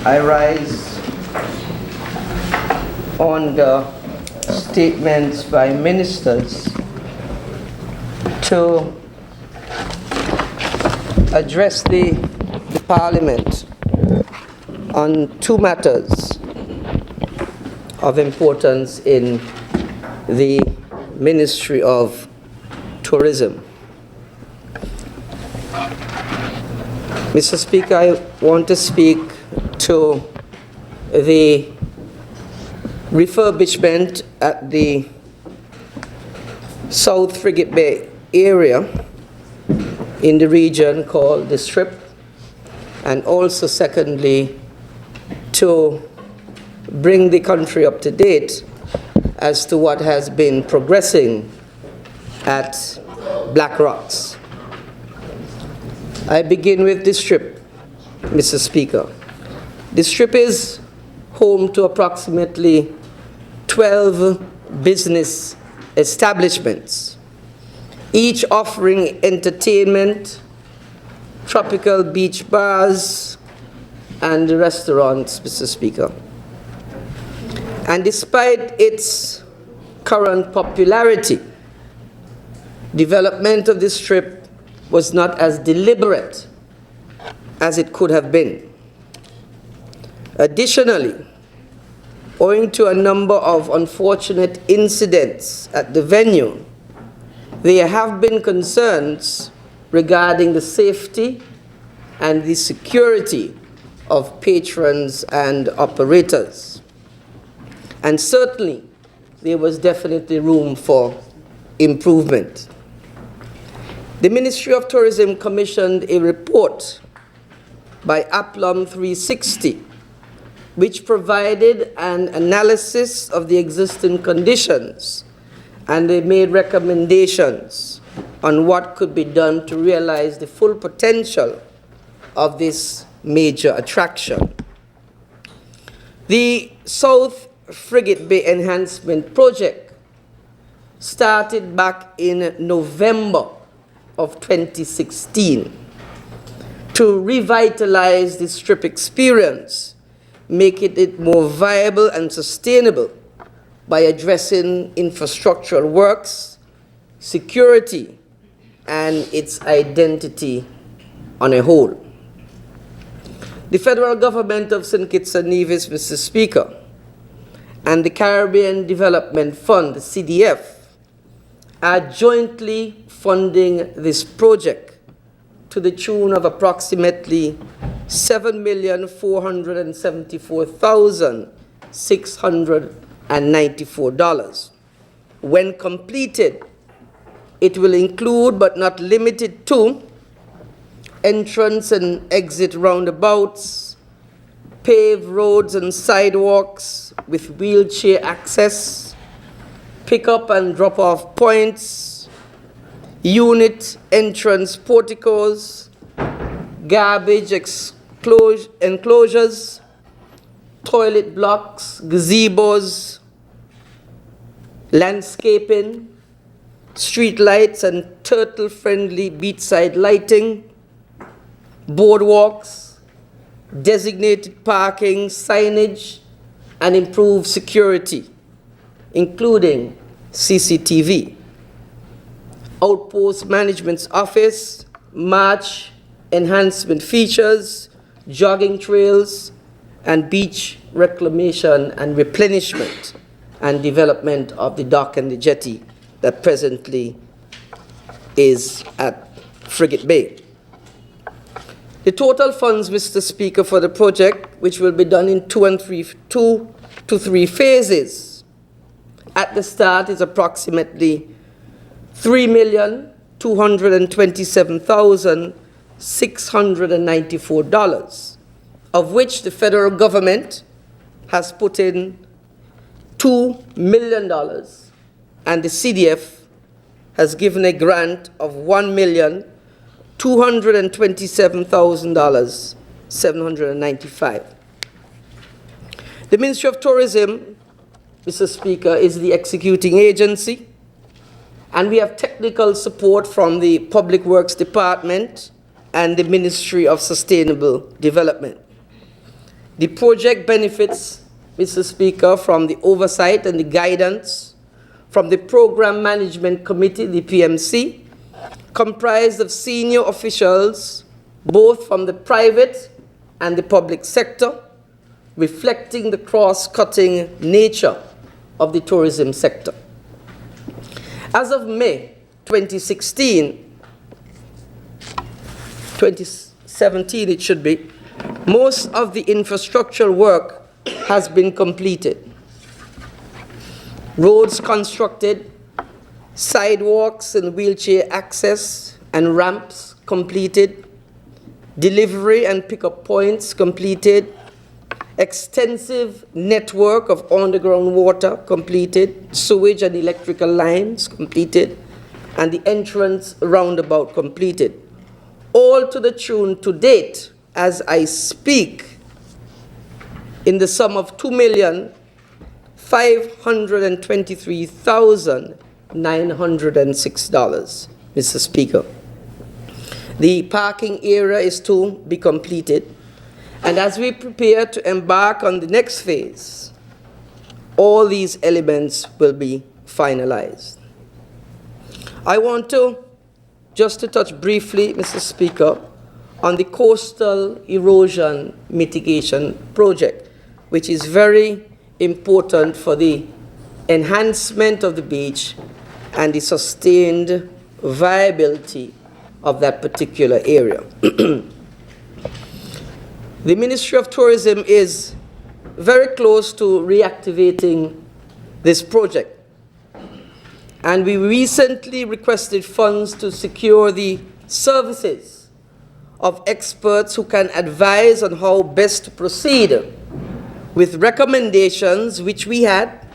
I rise on the statements by ministers to address the Parliament on two matters of importance in the Ministry of Tourism. Mr. Speaker, I want to speak to the refurbishment at the South Frigate Bay area in the region called the Strip, and also secondly to bring the country up to date as to what has been progressing at Black Rocks. I begin with the Strip, Mr. Speaker. The Strip is home to approximately 12 business establishments, each offering entertainment, tropical beach bars, and restaurants, Mr. Speaker. And despite its current popularity, development of the Strip was not as deliberate as it could have been. Additionally, owing to a number of unfortunate incidents at the venue, there have been concerns regarding the safety and the security of patrons and operators. And certainly, there was definitely room for improvement. The Ministry of Tourism commissioned a report by Aplum 360, which provided an analysis of the existing conditions, and they made recommendations on what could be done to realize the full potential of this major attraction. The South Frigate Bay Enhancement Project started back in November of 2016 to revitalize the Strip experience, making it more viable and sustainable by addressing infrastructural works, security, and its identity on a whole. The federal government of St. Kitts and Nevis, Mr. Speaker, and the Caribbean Development Fund, the CDF, are jointly funding this project to the tune of approximately $7,474,694. When completed, it will include, but not limited to, entrance and exit roundabouts, paved roads and sidewalks with wheelchair access, pick-up and drop-off points, unit entrance porticos, garbage enclosures, toilet blocks, gazebos, landscaping, street lights and turtle-friendly beachside lighting, boardwalks, designated parking, signage, and improved security, including CCTV, outpost management's office, march enhancement features, jogging trails, and beach reclamation and replenishment and development of the dock and the jetty that presently is at Frigate Bay. The total funds, Mr. Speaker, for the project, which will be done in two to three phases, at the start is approximately $3,227,694, of which the federal government has put in $2 million, and the CDF has given a grant of $1,227,795. The Ministry of Tourism, Mr. Speaker, is the executing agency, and we have technical support from the Public Works Department and the Ministry of Sustainable Development. The project benefits, Mr. Speaker, from the oversight and the guidance from the Program Management Committee, the PMC, comprised of senior officials, both from the private and the public sector, reflecting the cross-cutting nature of the tourism sector. As of May 2017 it should be, most of the infrastructural work has been completed. Roads constructed, sidewalks and wheelchair access and ramps completed, delivery and pickup points completed, extensive network of underground water completed, sewage and electrical lines completed, and the entrance roundabout completed. All to the tune to date, as I speak, in the sum of $2,523,906, Mr. Speaker. The parking area is to be completed, and as we prepare to embark on the next phase, all these elements will be finalized. I want to just to touch briefly, Mr. Speaker, on the coastal erosion mitigation project, which is very important for the enhancement of the beach and the sustained viability of that particular area. The Ministry of Tourism is very close to reactivating this project, and we recently requested funds to secure the services of experts who can advise on how best to proceed with recommendations which we had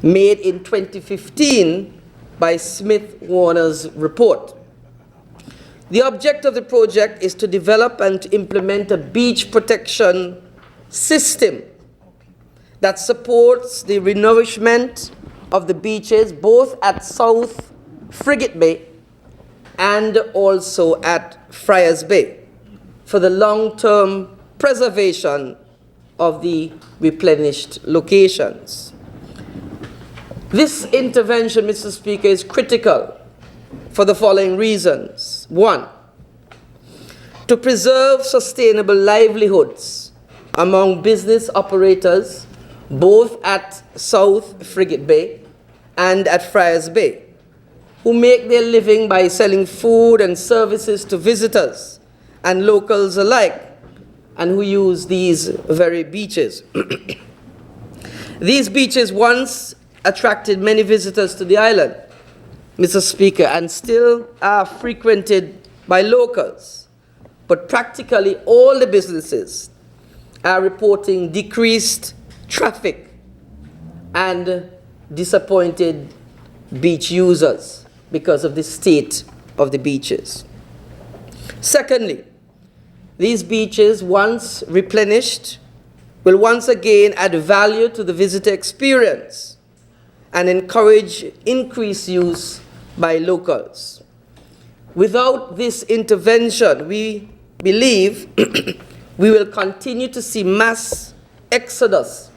made in 2015 by Smith Warner's report. The object of the project is to develop and to implement a beach protection system that supports the renourishment of the beaches both at South Frigate Bay and also at Friars Bay for the long-term preservation of the replenished locations. This intervention, Mr. Speaker, is critical for the following reasons. One, to preserve sustainable livelihoods among business operators both at South Frigate Bay and at Friars Bay, who make their living by selling food and services to visitors and locals alike, and who use these very beaches. These beaches once attracted many visitors to the island, Mr. Speaker, and still are frequented by locals. But practically all the businesses are reporting decreased traffic and disappointed beach users because of the state of the beaches. Secondly, these beaches, once replenished, will once again add value to the visitor experience and encourage increased use by locals. Without this intervention, we believe we will continue to see mass exodus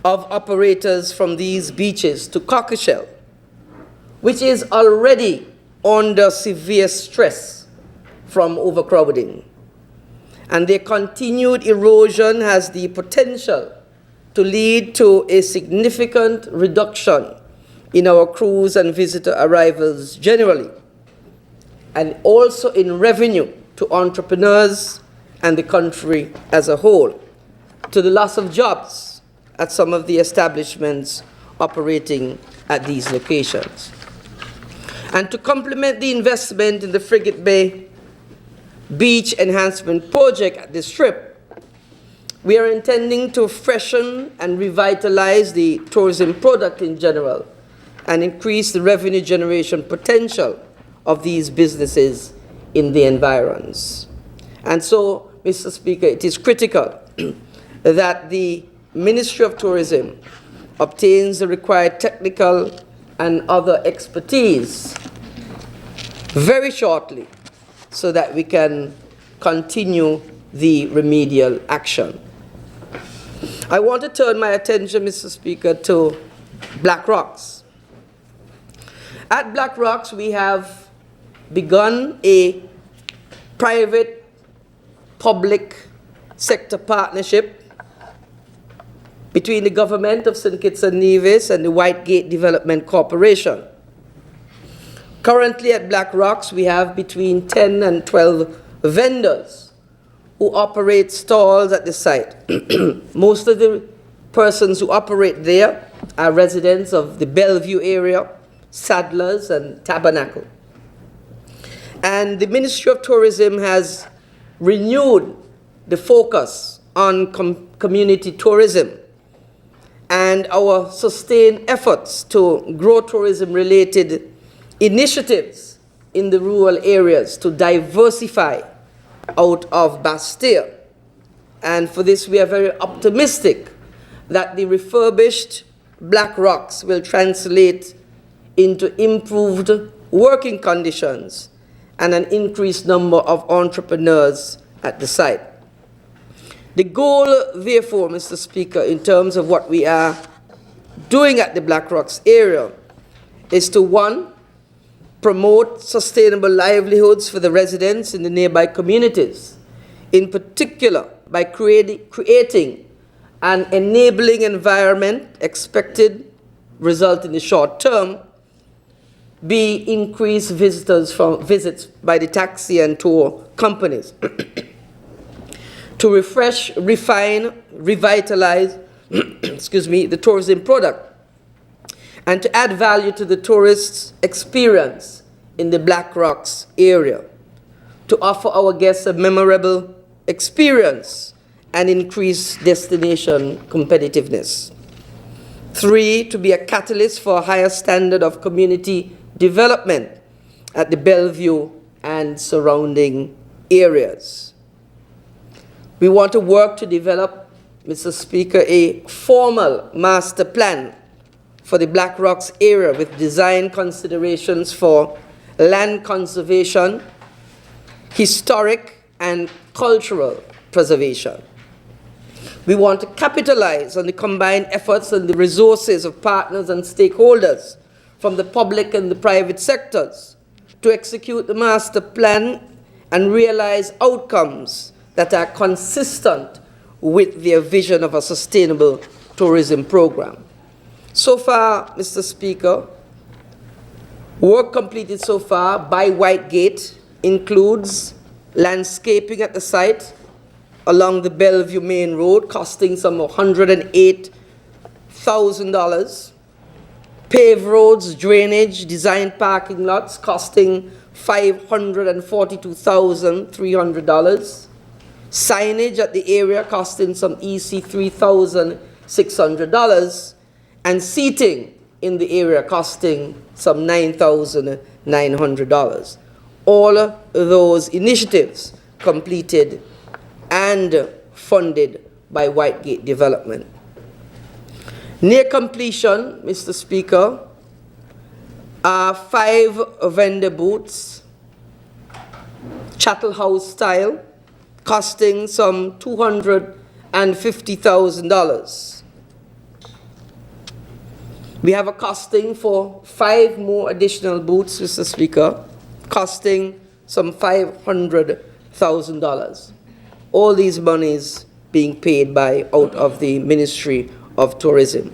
of operators from these beaches to Cockleshell, which is already under severe stress from overcrowding. And their continued erosion has the potential to lead to a significant reduction in our cruise and visitor arrivals generally, and also in revenue to entrepreneurs and the country as a whole, to the loss of jobs at some of the establishments operating at these locations. And to complement the investment in the Frigate Bay Beach Enhancement Project at this Strip, we are intending to freshen and revitalize the tourism product in general and increase the revenue generation potential of these businesses in the environs. And so, Mr. Speaker, it is critical that the Ministry of Tourism obtains the required technical and other expertise very shortly so that we can continue the remedial action. I want to turn my attention, Mr. Speaker, to Black Rocks. At Black Rocks, we have begun a private-public sector partnership between the government of St. Kitts and Nevis and the Whitegate Development Corporation. Currently at Black Rocks, we have between 10 and 12 vendors who operate stalls at the site. Most of the persons who operate there are residents of the Bellevue area, Saddlers, and Tabernacle. And the Ministry of Tourism has renewed the focus on community tourism and our sustained efforts to grow tourism-related initiatives in the rural areas to diversify out of Bastille. And for this, we are very optimistic that the refurbished Black Rocks will translate into improved working conditions and an increased number of entrepreneurs at the site. The goal, therefore, Mr. Speaker, in terms of what we are doing at the Black Rocks area is to, one, promote sustainable livelihoods for the residents in the nearby communities, in particular by creating an enabling environment expected result in the short term be increased visits by the taxi and tour companies to refresh, refine, revitalize the tourism product and to add value to the tourists' experience in the Black Rocks area, to offer our guests a memorable experience and increase destination competitiveness. 3, to be a catalyst for a higher standard of community development at the Bellevue and surrounding areas. We want to work to develop, Mr. Speaker, a formal master plan for the Black Rocks area with design considerations for land conservation, historic and cultural preservation. We want to capitalize on the combined efforts and the resources of partners and stakeholders from the public and the private sectors to execute the master plan and realize outcomes that are consistent with their vision of a sustainable tourism program. So far, Mr. Speaker, work completed so far by Whitegate includes landscaping at the site along the Bellevue Main Road, costing some $108,000. Paved roads, drainage, design parking lots, costing $542,300. Signage at the area costing some EC $3,600. And seating in the area costing some $9,900. All of those initiatives completed and funded by Whitegate Development. Near completion, Mr. Speaker, are 5 vendor booths, chattel house style, costing some $250,000. We have a costing for 5 more additional booths, Mr. Speaker, costing some $500,000. All these monies being paid out of the Ministry of Tourism.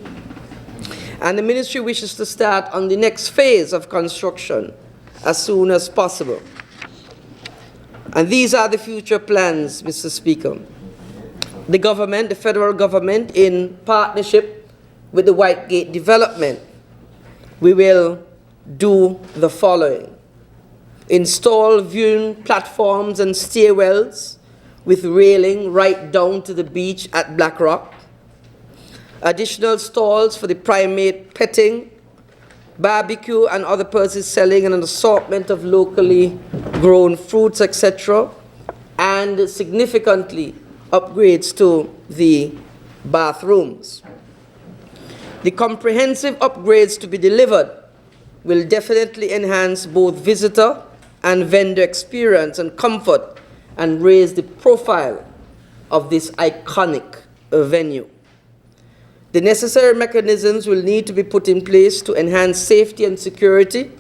And the ministry wishes to start on the next phase of construction as soon as possible. And these are the future plans, Mr. Speaker. The government, the federal government, in partnership with the Whitegate Development, we will do the following. Install viewing platforms and stairwells with railing right down to the beach at Black Rock. Additional stalls for the primate petting, barbecue and other purses selling and an assortment of locally grown fruits, etc. And significantly upgrades to the bathrooms. The comprehensive upgrades to be delivered will definitely enhance both visitor and vendor experience and comfort and raise the profile of this iconic venue. The necessary mechanisms will need to be put in place to enhance safety and security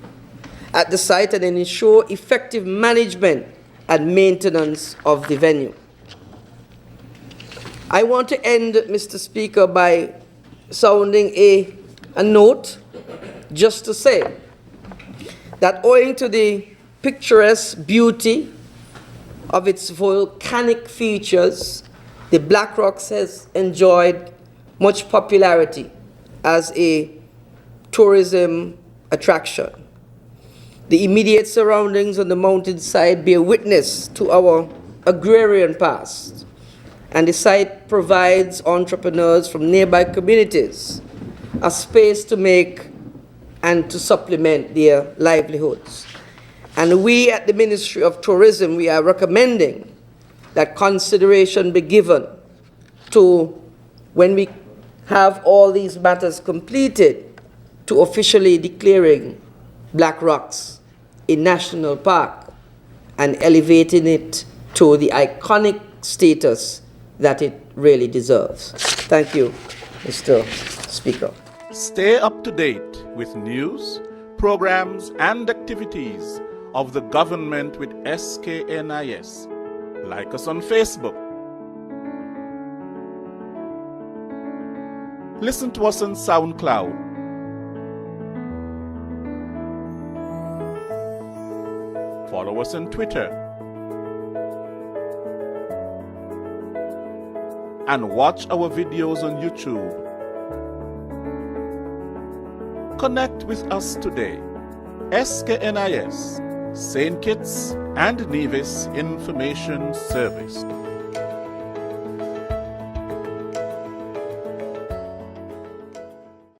at the site and ensure effective management and maintenance of the venue. I want to end, Mr. Speaker, by sounding a note just to say that owing to the picturesque beauty of its volcanic features, the Black Rocks has enjoyed much popularity as a tourism attraction. The immediate surroundings on the mountainside bear witness to our agrarian past, and the site provides entrepreneurs from nearby communities a space to make and to supplement their livelihoods. And we at the Ministry of Tourism, we are recommending that consideration be given to, when we have all these matters completed, to officially declaring Black Rocks a national park and elevating it to the iconic status that it really deserves. Thank you, Mr. Speaker. Stay up to date with news, programs, and activities of the government with SKNIS. Like us on Facebook. Listen to us on SoundCloud. Follow us on Twitter. And watch our videos on YouTube. Connect with us today. SKNIS, St. Kitts and Nevis Information Service.